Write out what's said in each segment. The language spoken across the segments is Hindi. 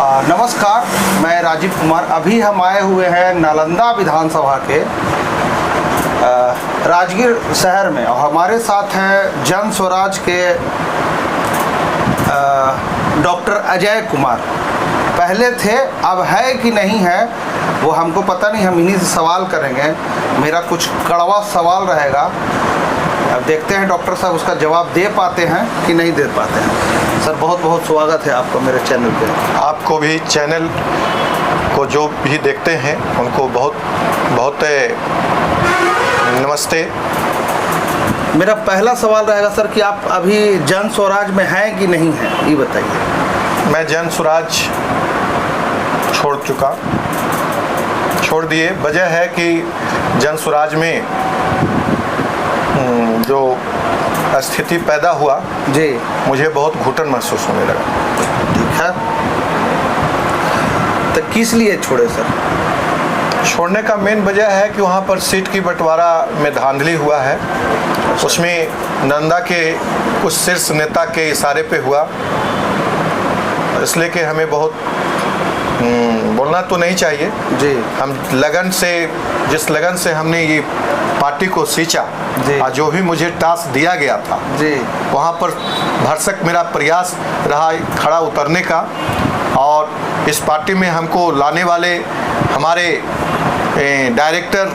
नमस्कार, मैं राजीव कुमार। अभी हम आए हुए हैं नालंदा विधानसभा के राजगीर शहर में और हमारे साथ हैं जन स्वराज के डॉक्टर अजय कुमार। पहले थे, अब है कि नहीं है वो हमको पता नहीं, हम इन्हीं से सवाल करेंगे। मेरा कुछ कड़वा सवाल रहेगा, अब देखते हैं डॉक्टर साहब उसका जवाब दे पाते हैं कि नहीं दे पाते हैं। सर बहुत बहुत स्वागत है आपका मेरे चैनल पे। आपको भी, चैनल को जो भी देखते हैं उनको बहुत बहुत नमस्ते। मेरा पहला सवाल रहेगा सर कि आप अभी जन स्वराज में हैं कि नहीं हैं, ये बताइए। मैं जन स्वराज छोड़ दिए। वजह है कि जन स्वराज में जो स्थिति पैदा हुआ जी, मुझे बहुत घुटन महसूस होने लगा। ठीक है, तो किस लिए छोड़े सर? छोड़ने का मेन वजह है कि वहाँ पर सीट की बंटवारा में धांधली हुआ है। उसमें नालंदा के कुछ शीर्ष नेता के इशारे पे हुआ, इसलिए कि हमें बहुत बोलना तो नहीं चाहिए जी। हम जिस लगन से हमने ये पार्टी को सींचा और जो भी मुझे टास्क दिया गया था जी, वहाँ पर भरसक मेरा प्रयास रहा खड़ा उतरने का। और इस पार्टी में हमको लाने वाले हमारे डायरेक्टर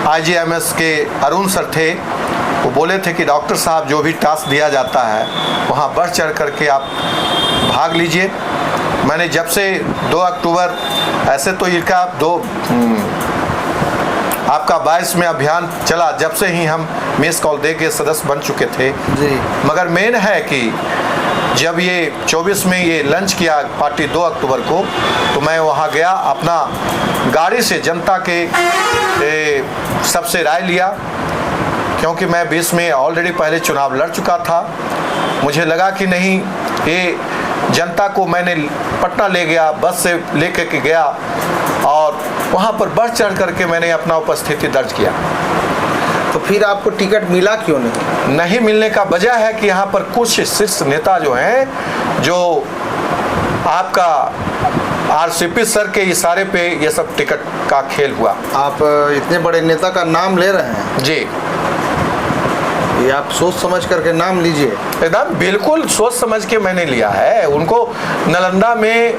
IGMS के अरुण सर थे। वो बोले थे कि डॉक्टर साहब जो भी टास्क दिया जाता है वहाँ बढ़ चढ़ करके आप भाग लीजिए। मैंने जब से 2 अक्टूबर, ऐसे तो इनका आपका 22 में अभियान चला, जब से ही हम मिस कॉल दे के सदस्य बन चुके थे जी। मगर मेन है कि जब ये 24 में ये लंच किया पार्टी 2 अक्टूबर को, तो मैं वहाँ गया, अपना गाड़ी से जनता के सबसे राय लिया, क्योंकि मैं 20 में ऑलरेडी पहले चुनाव लड़ चुका था। मुझे लगा कि नहीं, ये जनता को मैंने पटना ले गया, बस से लेकर के गया और वहाँ पर बढ़ चढ़ करके मैंने अपना उपस्थिति दर्ज किया। तो फिर आपको टिकट मिला क्यों नहीं मिलने का वजह है कि यहाँ पर कुछ शीर्ष नेता जो हैं, जो आपका RCP सर के इशारे पे ये सब टिकट का खेल हुआ। आप इतने बड़े नेता का नाम ले रहे हैं जी, ये आप सोच समझ करके नाम लीजिए। एकदम बिल्कुल सोच समझ के मैंने लिया है। उनको नालंदा में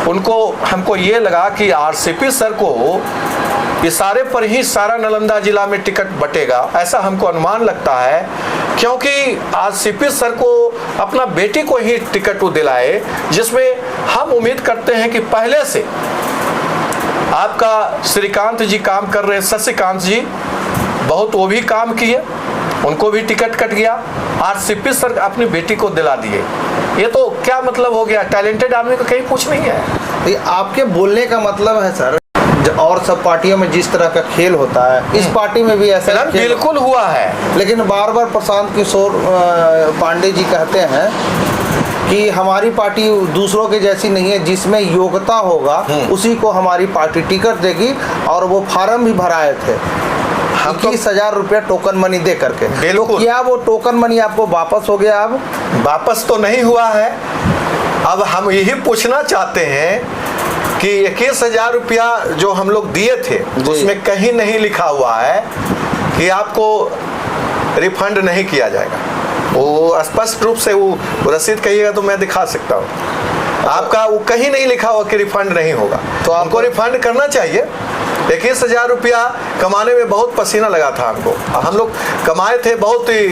हमको ये लगा कि RCP सर को इशारे पर ही सारा नालंदा जिला में टिकट बटेगा, ऐसा हमको अनुमान लगता है, क्योंकि RCP सर को अपना बेटी को ही टिकट वो दिलाए, जिसमें हम उम्मीद करते हैं कि पहले से आपका श्रीकांत जी काम कर रहे हैं, शशिकांत जी बहुत वो भी काम किए, उनको भी टिकट कट गया। RCP सर अपनी बेटी को दिला दिए। ये तो क्या मतलब हो गया? टैलेंटेड आदमी को कहीं पूछ नहीं है। ये आपके बोलने का मतलब है सर, और सब पार्टियों में जिस तरह का खेल होता है इस पार्टी में भी ऐसा बिल्कुल हुआ है। लेकिन बार बार प्रशांत किशोर पांडे जी कहते हैं कि हमारी पार्टी दूसरों के जैसी नहीं है, जिसमें योग्यता होगा उसी को हमारी पार्टी टिकट देगी, और वो फार्म भी भराए थे 21,000 रुपया टोकन मनी दे करके। तो क्या वो टोकन मनी आपको वापस हो गया? अब वापस तो नहीं हुआ है। अब हम यही पूछना चाहते हैं कि 21,000 रुपया जो हम लोग दिए थे उसमें कहीं नहीं लिखा हुआ है कि आपको रिफंड नहीं किया जाएगा। वो स्पष्ट रूप से वो रसीद कहिएगा तो मैं दिखा सकता हूँ। आपका वो कहीं नहीं लिखा हुआ कि रिफंड नहीं होगा, तो हमको रिफंड करना चाहिए। 21,000 रुपया कमाने में बहुत पसीना लगा था हमको। हम लोग कमाए थे बहुत ही,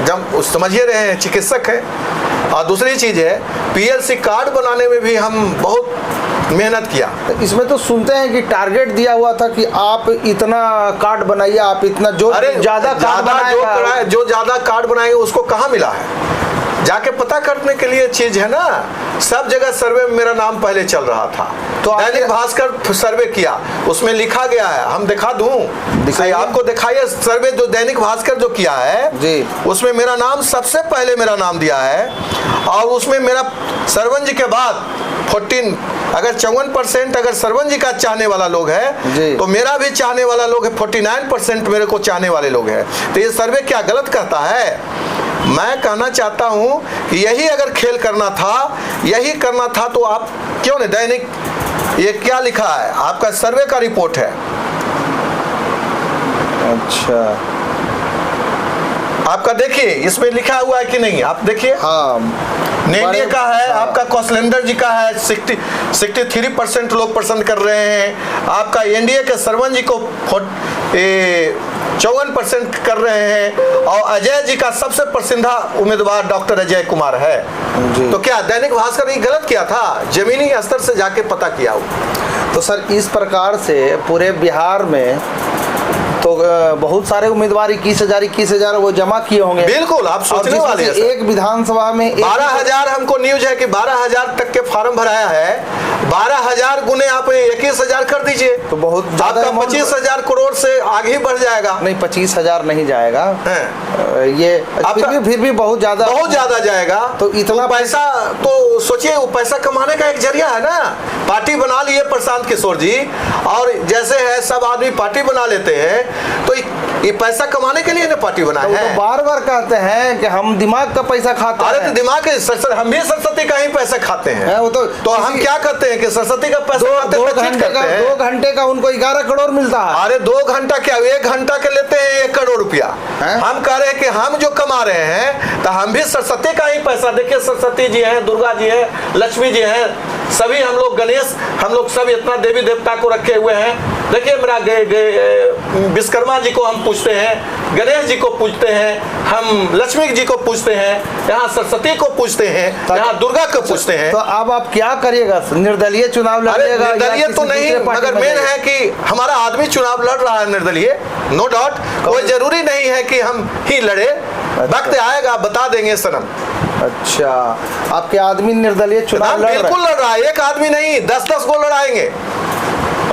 जब समझिए रहे हैं, चिकित्सक हैं। और दूसरी चीज़ है, PLC कार्ड बनाने में भी हम बहुत मेहनत किया। इसमें तो सुनते हैं कि टारगेट दिया हुआ था कि आप इतना कार्ड बनाइए, आप इतना जो ज़्यादा कार्ड बनाएंगे उसको कहाँ मिला है? जाके पता करने के लिए चीज है ना। सब जगह सर्वे में मेरा नाम पहले चल रहा था, तो दैनिक भास्कर सर्वे किया, उसमें लिखा गया है, हम दिखा दूं, आपको दिखाइए सर्वे जो दैनिक भास्कर जो किया है जी, उसमें मेरा नाम सबसे पहले मेरा नाम दिया है। और उसमें मेरा सरवन जी के बाद 14, अगर 54% अगर सरवन जी का चाहने वाला लोग है तो मेरा भी चाहने वाला लोग है, 49% मेरे को चाहने वाले लोग हैं। तो ये सर्वे क्या गलत कहता है? मैं कहना चाहता हूं कि यही अगर खेल करना था, यही करना था तो आप क्यों नहीं? दैनिक ये क्या लिखा है? आपका सर्वे का रिपोर्ट है। अच्छा, आपका देखिए इसमें लिखा हुआ है कि नहीं, आप देखिए। हाँ, एनडीए का है, आपका कौशलेंद्र जी का है 63% लोग पसंद कर रहे हैं। आपका एनडीए के सरवन जी को 54% कर रहे हैं, और अजय जी का सबसे पसंदीदा उम्मीदवार डॉक्टर अजय कुमार है। तो क्या दैनिक भास्कर ने गलत किया था? जमीनी स्तर से जाके पता किया हो। तो सर इस प्रकार से पूरे बिहार में तो बहुत सारे उम्मीदवार 21,000 वो जमा किए होंगे। बिल्कुल, आप सोचने वाले हैं। एक विधानसभा में 12,000 हमको न्यूज है कि 12,000 तक के फार्म भराया है। 12,000 गुने आप 21,000 कर दीजिए तो बहुत आपका 25,000 करोड़ से आगे बढ़ जाएगा। नहीं, 25,000 नहीं जाएगा ये, फिर भी बहुत ज्यादा जाएगा। तो इतना पैसा तो सोचिए, वो पैसा कमाने का एक जरिया है ना। पार्टी बना लिए प्रशांत किशोर जी, और जैसे है सब आदमी पार्टी बना लेते हैं, तो ये पैसा कमाने के लिए ना पार्टी बनाया है। तो बार-बार कहते हैं कि हम दिमाग का पैसा खाते हैं। अरे तो दिमाग हम भी सरस्वती का ही पैसा खाते हैं। वो तो हम क्या करते हैं कि सरस्वती का पैसा खाते हैं। 2 घंटे का उनको 11 करोड़ मिलता है। अरे 2 घंटा क्या, 1 घंटा के लेते हैं 1 करोड़ रुपया। हम कह रहे हैं कि हम जो कमा रहे हैं तो हम भी सरस्वती का ही पैसा। देखिए सरस्वती जी हैं, दुर्गा जी हैं, लक्ष्मी जी हैं, सभी हम लोग, गणेश, हम लोग सब इतना देवी देवता को रखे हुए हैं। देखिए मेरा विश्वकर्मा जी को हम पूछते हैं, गणेश जी को पूछते हैं, हम लक्ष्मी जी को पूछते हैं, यहाँ सरस्वती को पूछते हैं, यहाँ दुर्गा को पूछते हैं। तो अब आप क्या करिएगा? निर्दलीय चुनाव लड़िएगा? निर्दलीय तो नहीं, मगर मेन है कि हमारा आदमी चुनाव लड़ रहा है निर्दलीय, नो डाउट। कोई जरूरी नहीं है कि हम ही लड़े, वक्त आएगा बता देंगे सनम। अच्छा, आपके आदमी निर्दलीय चुनाव लड़ रहा है? बिल्कुल लड़ रहा है, एक आदमी नहीं 10-10 को लड़ाएंगे।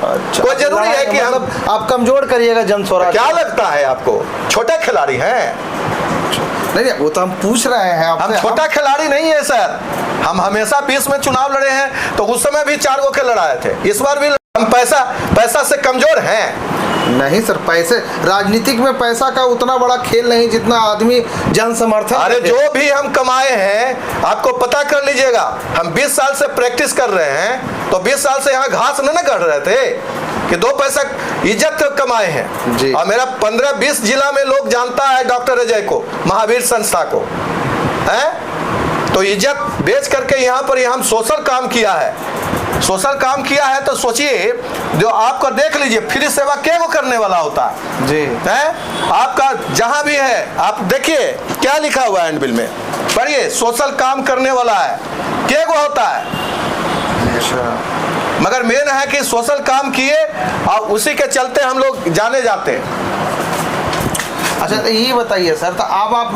अच्छा, कोई जरूरी है कि मतलब आप कमजोर करिएगा जन स्वराज? क्या लगता है आपको छोटे खिलाड़ी हैं? नहीं, वो तो हम पूछ रहे हैं आपसे। हम छोटा खिलाड़ी नहीं है सर। हम हमेशा 20 में चुनाव लड़े हैं, तो उस समय भी 4 गो के लड़ाए थे, इस बार भी हम पैसा से कमजोर हैं। नहीं सर, पैसे राजनीतिक में पैसा का उतना बड़ा खेल नहीं जितना आदमी जन समर्थन। अरे जो भी हम कमाए हैं आपको पता कर लीजिएगा। हम 20 साल से प्रैक्टिस कर रहे हैं, तो 20 साल से यहाँ घास न गढ़ रहे थे कि 2 पैसा इज्जत कमाए हैं जी। और मेरा 15-20 जिला में लोग जानता है डॉक्टर अजय को, महावीर संस्था को है। तो इज्जत बेच करके यहाँ पर हम सोशल काम किया है। तो सोचिए, जो आपका देख लीजिए, फ्री सेवा क्या को करने वाला होता है जी है। आपका जहां भी है आप देखिए क्या लिखा हुआ है एंड बिल में, पढ़िए, सोशल काम करने वाला है क्या को होता है। अच्छा, मगर मेन है कि सोशल काम किए और उसी के चलते हम लोग जाने जाते हैं। अच्छा, तो ये बताइए सर, तो अब आप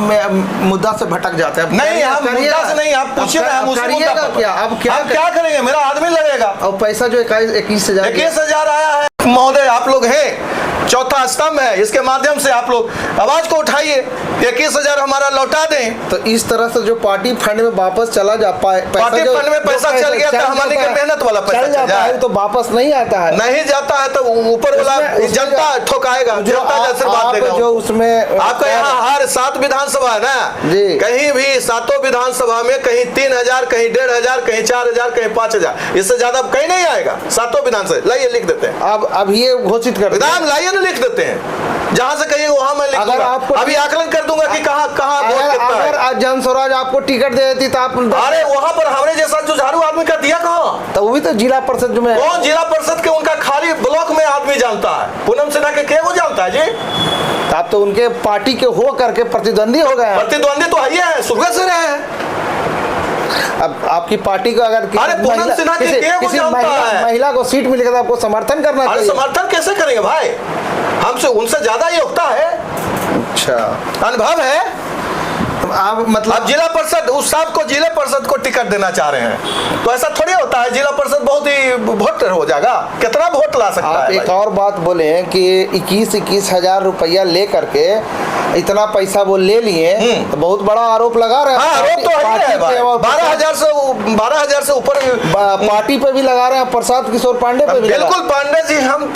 मुद्दा से भटक जाते हैं? नहीं, हम मुद्दा से नहीं, आप पूछिए ना, हम उसी मुद्दा पर क्या अब क्या करेंगे? मेरा आदमी लड़ेगा। और पैसा जो 21,000 आया है महोदय, आप लोग हैं, चौथा स्तंभ है, इसके माध्यम से आप लोग आवाज को उठाइए, 21,000 हमारा लौटा दें। तो इस तरह से जो पार्टी फंड में वापस चला जा पाए, पार्टी फंड में पैसा चल गया तो हमारी की मेहनत वाला पैसा चल जाता है, तो वापस नहीं आता है। नहीं जाता है तो ऊपर वाला जनता ठोकाएगा, जनता जैसे बात देगा। जो उसमें आपका यहाँ हर 7 विधानसभा है ना जी, कहीं भी 7 विधानसभा में कहीं 3,000, कहीं 1,500, कहीं 4,000, कहीं 5,000, इससे ज्यादा कहीं नहीं आएगा। 7 विधानसभा लाइए लिख देते हैं। अब ये घोषित कर विधान लाइए ना, लिख देते हैं, जहां से कहिए वहां मैं लिख दूंगा। अभी आकलन कर दूंगा कि कहां अगर जन स्वराज आपको टिकट दे देती तो आप, अरे वहां पर हमारे जैसा जुझारू आदमी का दिया कहां? तो वो भी तो जिला परिषद में, कौन जिला परिषद के उनका खाली ब्लॉक में आदमी जानता है, पूनम सिन्हा के क्या वो जानता है जी? आप तो उनके पार्टी के हो करके प्रतिद्वंदी हो गए। प्रतिद्वंदी तो है, शुरू से रहे हैं। अब आपकी पार्टी को अगर किसी महिला को सीट मिलेगा तो आपको समर्थन करना चाहिए। समर्थन कैसे करेंगे भाई? हमसे उनसे ज्यादा ही होता है। अच्छा, अनुभव है। आप मतलब जिला परिषद उस साहब को जिला परिषद को टिकट देना चाह रहे हैं, तो ऐसा थोड़ी होता है। जिला परिषद बहुत ही वोट हो जाएगा, कितना वोट ला सकता है? एक और बात बोले कि 21,000 रुपया ले करके इतना पैसा वो ले लिए, तो बहुत बड़ा आरोप लगा रहे हैं। आरोप तो है 12,000 से ऊपर पार्टी पे भी लगा रहे हैं, प्रशांत किशोर पांडे पे भी। बिल्कुल, पांडे जी हम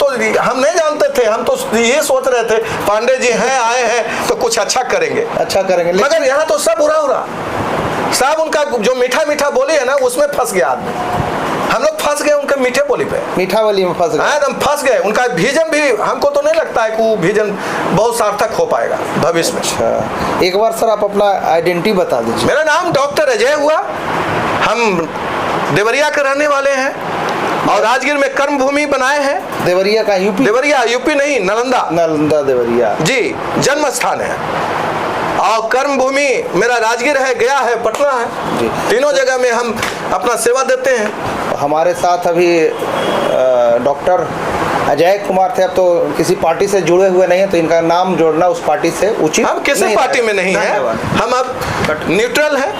नहीं जानते थे, हम तो ये सोच रहे थे पांडे जी हैं, आए हैं तो कुछ अच्छा करेंगे। मगर यहाँ तो सब उड़ा सब उनका जो मीठा बोले है ना, उसमें फंस गया आदमी। हम लोग मीठे बोली पे, मीठावली में फंस गए। एकदम फंस गए। उनका विजन भी हमको तो नहीं लगता है कि वो विजन बहुत सार्थक हो पाएगा भविष्य में। अच्छा, एक बार सर आप अपना आइडेंटिटी बता दीजिए। मेरा नाम डॉक्टर अजय हुआ, हम देवरिया के रहने वाले हैं और राजगीर में कर्म भूमि बनाए हैं। देवरिया का यूपी? देवरिया यूपी नहीं, नालंदा। नालंदा देवरिया जी, जन्म स्थान है। और कर्म भूमि मेरा राजगीर है, गया है, पटना है जी। तीनों जगह में हम अपना सेवा देते हैं। हमारे साथ अभी डॉक्टर अजय कुमार थे। अब तो किसी पार्टी से जुड़े हुए नहीं है, तो इनका नाम जोड़ना उस पार्टी से उचित हम किसी पार्टी में नहीं है, हम अब न्यूट्रल हैं।